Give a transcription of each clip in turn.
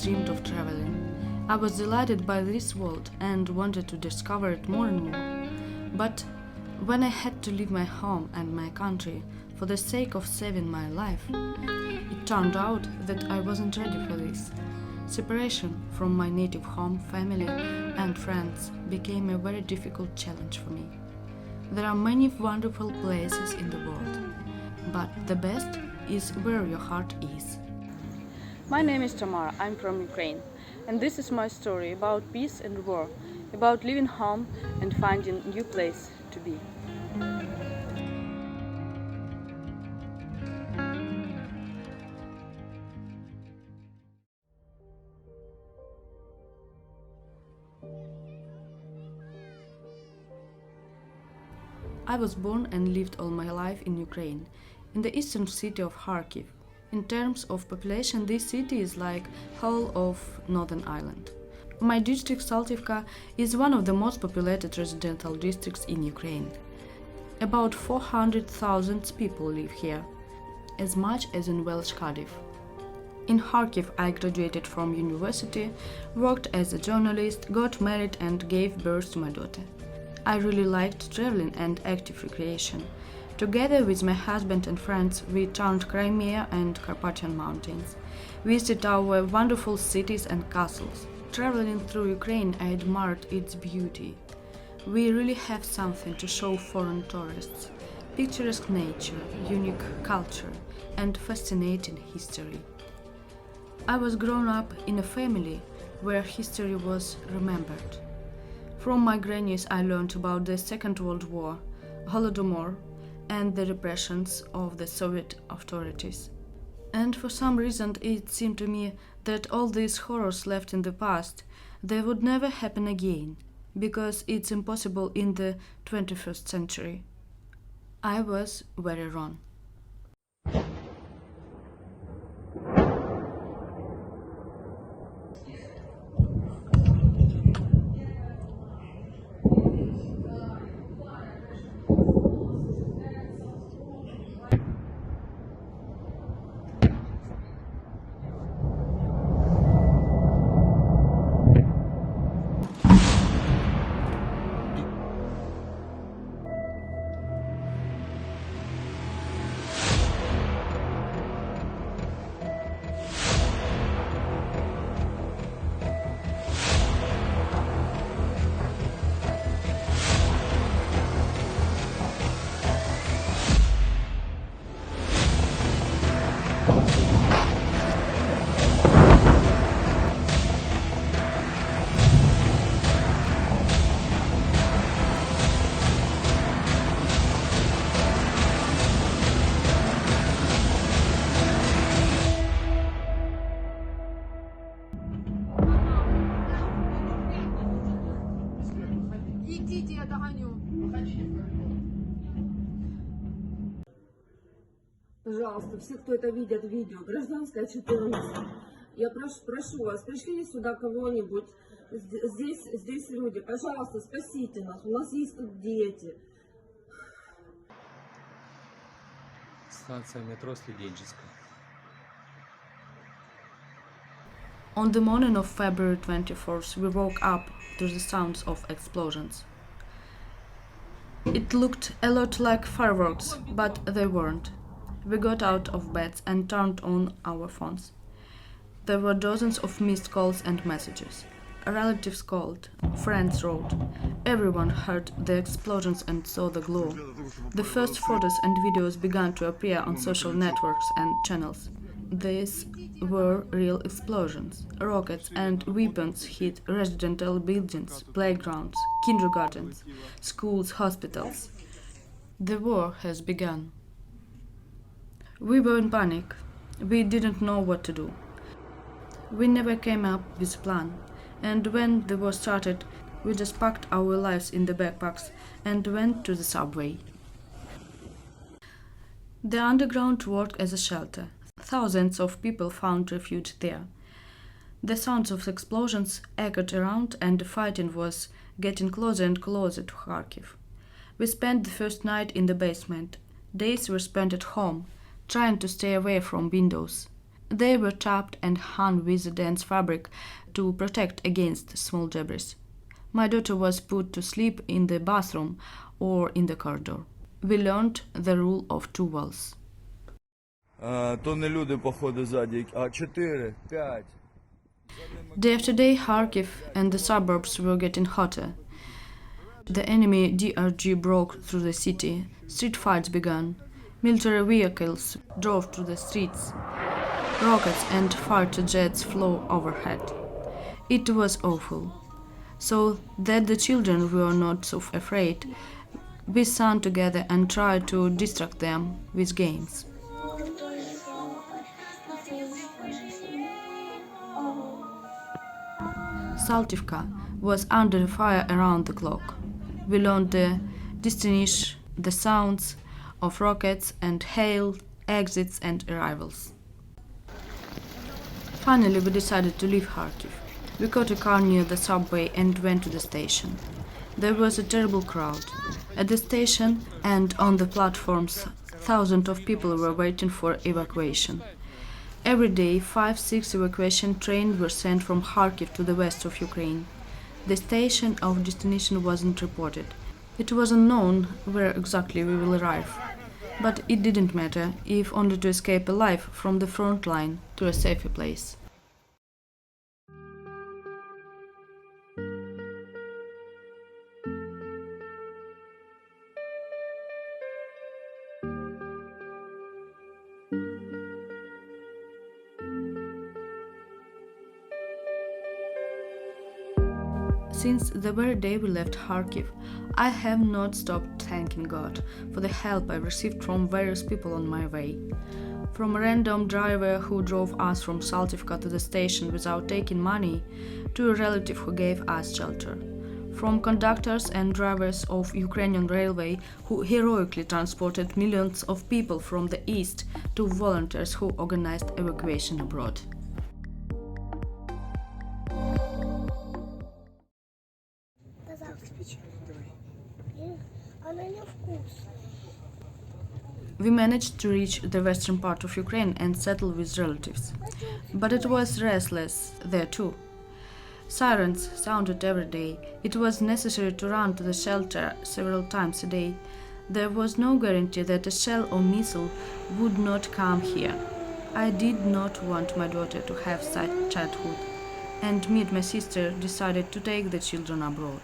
dreamed of traveling. I was delighted by this world and wanted to discover it more and more. But when I had to leave my home and my country for the sake of saving my life, it turned out that I wasn't ready for this. Separation from my native home, family, and friends became a very difficult challenge for me. There are many wonderful places in the world, but the best is where your heart is. My name is Tamara, I'm from Ukraine, and this is my story about peace and war, about leaving home and finding a new place to be. I was born and lived all my life in Ukraine, in the eastern city of Kharkiv. In terms of population, this city is like whole of Northern Ireland. My district Saltivka is one of the most populated residential districts in Ukraine. About 400,000 people live here, as much as in Welsh Cardiff. In Kharkiv, I graduated from university, worked as a journalist, got married and gave birth to my daughter. I really liked traveling and active recreation. Together with my husband and friends, we toured Crimea and Carpathian Mountains, visited our wonderful cities and castles. Traveling through Ukraine, I admired its beauty. We really have something to show foreign tourists: picturesque nature, unique culture, and fascinating history. I was grown up in a family where history was remembered. From my grannies, I learned about the Second World War, Holodomor, and the repressions of the Soviet authorities. And for some reason, it seemed to me that all these horrors left in the past, they would never happen again, because it's impossible in the 21st century. I was very wrong. Идите, я догоню. Пожалуйста, все, кто это видят, видео, гражданская 14. Я прошу вас, пришли сюда кого-нибудь. Здесь люди, пожалуйста, спасите нас. У нас есть тут дети. Станция метро Студенческая. On the morning of February 24th, we woke up to the sounds of explosions. It looked a lot like fireworks, but they weren't. We got out of beds and turned on our phones. There were dozens of missed calls and messages. Relatives called, friends wrote. Everyone heard the explosions and saw the glow. The first photos and videos began to appear on social networks and channels. These were real explosions. Rockets and weapons hit residential buildings, playgrounds, kindergartens, schools, hospitals. The war has begun. We were in panic. We didn't know what to do. We never came up with a plan. And when the war started, we just packed our lives in the backpacks and went to the subway. The underground worked as a shelter. Thousands of people found refuge there. The sounds of explosions echoed around and the fighting was getting closer and closer to Kharkiv. We spent the first night in the basement. Days were spent at home, trying to stay away from windows. They were chopped and hung with dense fabric to protect against small debris. My daughter was put to sleep in the bathroom or in the corridor. We learned the rule of two walls. То не люди, походу, ззаді, а 4, 5. Day after day, Kharkiv and the suburbs were getting hotter. The enemy DRG broke through the city. Street fights began. Military vehicles drove through the streets. Rockets and fighter jets flew overhead. It was awful. So that the children were not so afraid, we sang together and tried to distract them with games. Saltivka was under fire around the clock. We learned the destinies, the sounds of rockets and hail, exits and arrivals. Finally, we decided to leave Kharkiv. We caught a car near the subway and went to the station. There was a terrible crowd. At the station and on the platforms, thousands of people were waiting for evacuation. Every day, 5-6 evacuation trains were sent from Kharkiv to the west of Ukraine. The station of destination wasn't reported. It was unknown where exactly we will arrive. But it didn't matter, if only to escape alive from the front line to a safer place. Since the very day we left Kharkiv, I have not stopped thanking God for the help I received from various people on my way. From a random driver who drove us from Saltivka to the station without taking money, to a relative who gave us shelter. From conductors and drivers of Ukrainian railway who heroically transported millions of people from the east, to volunteers who organized evacuation abroad. We managed to reach the western part of Ukraine and settle with relatives. But it was restless there too. Sirens sounded every day. It was necessary to run to the shelter several times a day. There was no guarantee that a shell or missile would not come here. I did not want my daughter to have such childhood, and me and my sister decided to take the children abroad.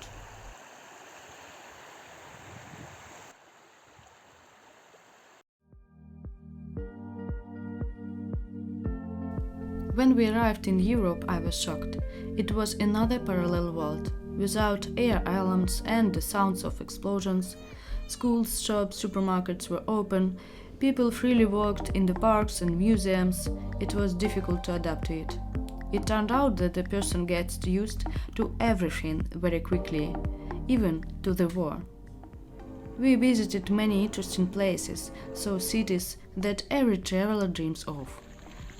When we arrived in Europe, I was shocked. It was another parallel world, without air alarms and the sounds of explosions. Schools, shops, supermarkets were open. People freely walked in the parks and museums. It was difficult to adapt to it. It turned out that a person gets used to everything very quickly, even to the war. We visited many interesting places, saw cities that every traveler dreams of.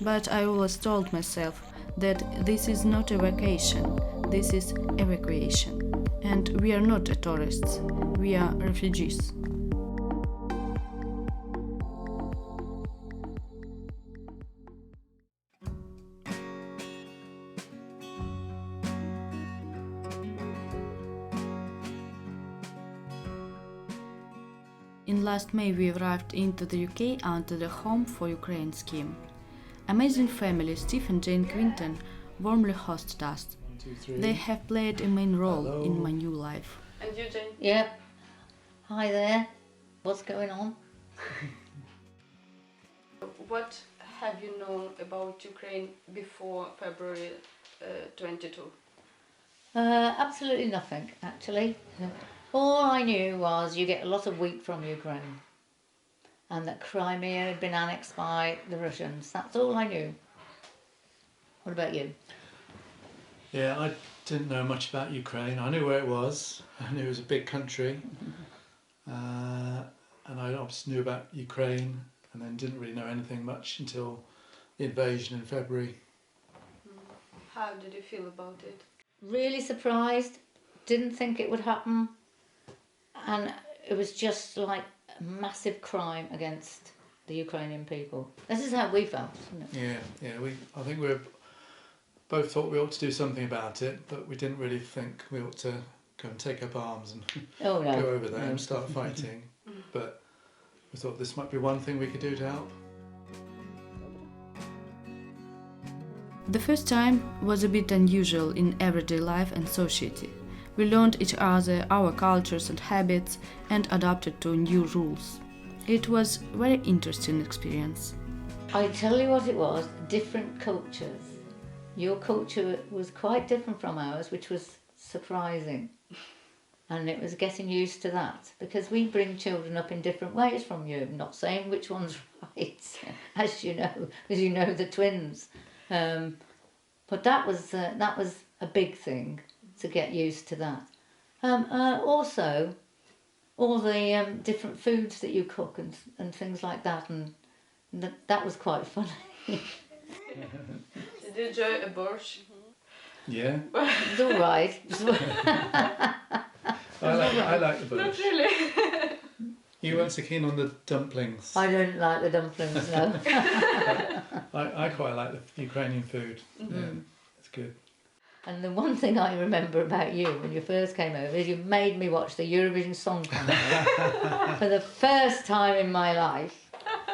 But I always told myself that this is not a vacation, this is evacuation. And we are not tourists, we are refugees. In last May we arrived into the UK under the Home for Ukraine scheme. Amazing family Steve and Jane Quinton warmly hosted us. They have played a main role in my new life. And you, Jane? Yep. Hi there. What's going on? What have you known about Ukraine before February 22? Absolutely nothing, actually. All I knew was you get a lot of wheat from Ukraine, and that Crimea had been annexed by the Russians. That's all I knew. What about you? Yeah, I didn't know much about Ukraine. I knew where it was. I knew it was a big country. And I obviously knew about Ukraine, and then didn't really know anything much until the invasion in February. How did you feel about it? Really surprised. Didn't think it would happen. And it was just like a massive crime against the Ukrainian people. This is how we felt, isn't it? Yeah. I think we both thought we ought to do something about it, but we didn't really think we ought to go and take up arms and Oh, no. go over there and start fighting. But we thought this might be one thing we could do to help. The first time was a bit unusual in everyday life and society. We learned each other, our cultures and habits, and adapted to new rules. It was a very interesting experience. I tell you what it was, different cultures. Your culture was quite different from ours, which was surprising. And it was getting used to that, because we bring children up in different ways from you. I'm not saying which one's right, as you know the twins. But that was a big thing, to get used to that. Also, all the different foods that you cook and things like that, and that was quite funny. Did you enjoy a borscht? Yeah. It's all right. I like the Not borscht. really. You weren't so keen on the dumplings. I don't like the dumplings, no. I quite like the Ukrainian food. Yeah, it's good. And the one thing I remember about you when you first came over is you made me watch the Eurovision Song Contest for the first time in my life,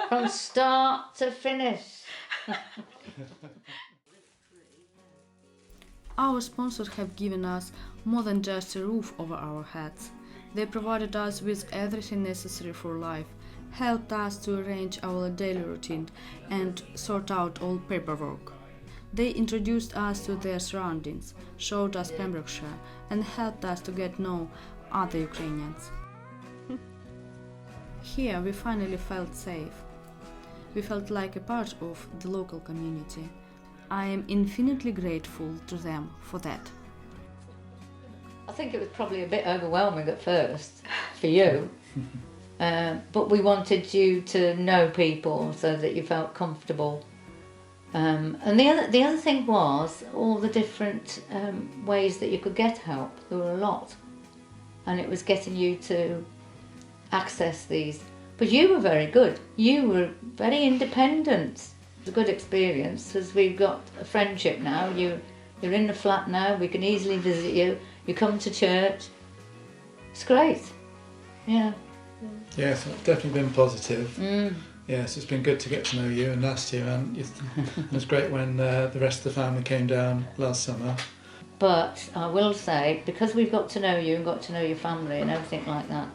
from start to finish. Our sponsors have given us more than just a roof over our heads. They provided us with everything necessary for life, helped us to arrange our daily routine and sort out all paperwork. They introduced us to their surroundings, showed us Pembrokeshire, and helped us to get to know other Ukrainians. Here we finally felt safe. We felt like a part of the local community. I am infinitely grateful to them for that. I think it was probably a bit overwhelming at first for you, but we wanted you to know people so that you felt comfortable. And the other thing was all the different ways that you could get help. There were a lot, and it was getting you to access these. But you were very good. You were very independent. It was a good experience, because we've got a friendship now. You're in the flat now. We can easily visit you. You come to church. It's great. Yeah. Yes, it's definitely been positive. Yes, it's been good to get to know you and last year, and it was great when the rest of the family came down last summer. But I will say, because we've got to know you and got to know your family and everything like that,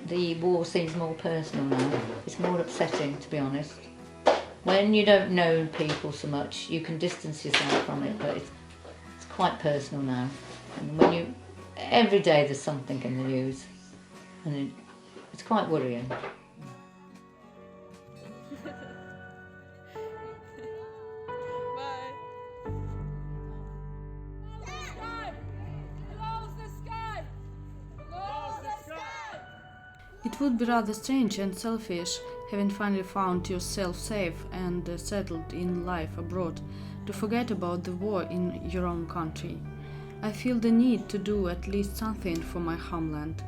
the war seems more personal now. It's more upsetting, to be honest. When you don't know people so much, you can distance yourself from it, but it's quite personal now. And when every day there's something in the news, and it's quite worrying. It would be rather strange and selfish, having finally found yourself safe and settled in life abroad, to forget about the war in your own country. I feel the need to do at least something for my homeland.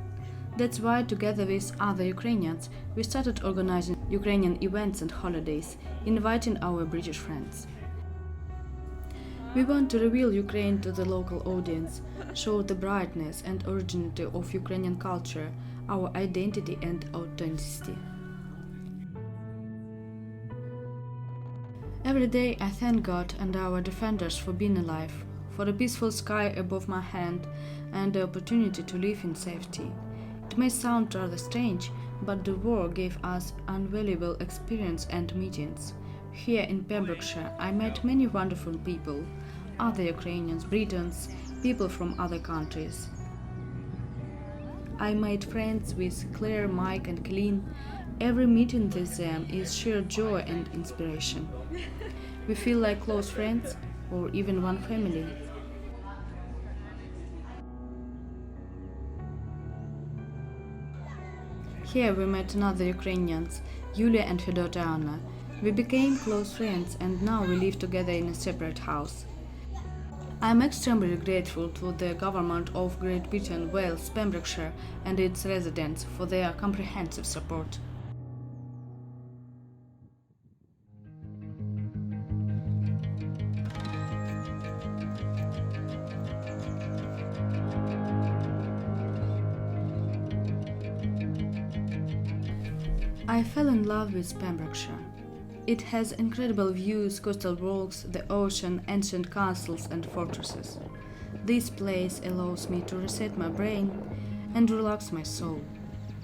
That's why, together with other Ukrainians, we started organizing Ukrainian events and holidays, inviting our British friends. We want to reveal Ukraine to the local audience, show the brightness and originality of Ukrainian culture, our identity and authenticity. Every day I thank God and our defenders for being alive, for the peaceful sky above my head and the opportunity to live in safety. It may sound rather strange, but the war gave us invaluable experience and meetings. Here in Pembrokeshire I met many wonderful people, other Ukrainians, Britons, people from other countries. I made friends with Claire, Mike and Colleen. Every meeting with them is sheer joy and inspiration. We feel like close friends or even one family. Here we met another Ukrainians, Yulia and Fedotana. We became close friends and now we live together in a separate house. I am extremely grateful to the Government of Great Britain, Wales, Pembrokeshire and its residents for their comprehensive support. I fell in love with Pembrokeshire. It has incredible views, coastal walks, the ocean, ancient castles and fortresses. This place allows me to reset my brain and relax my soul,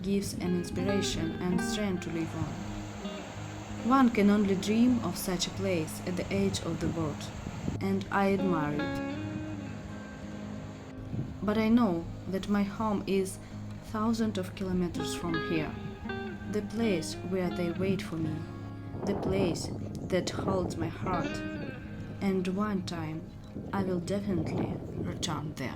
gives an inspiration and strength to live on. One can only dream of such a place at the edge of the world, and I admire it. But I know that my home is thousands of kilometers from here, the place where they wait for me, the place that holds my heart, and one time I will definitely return there.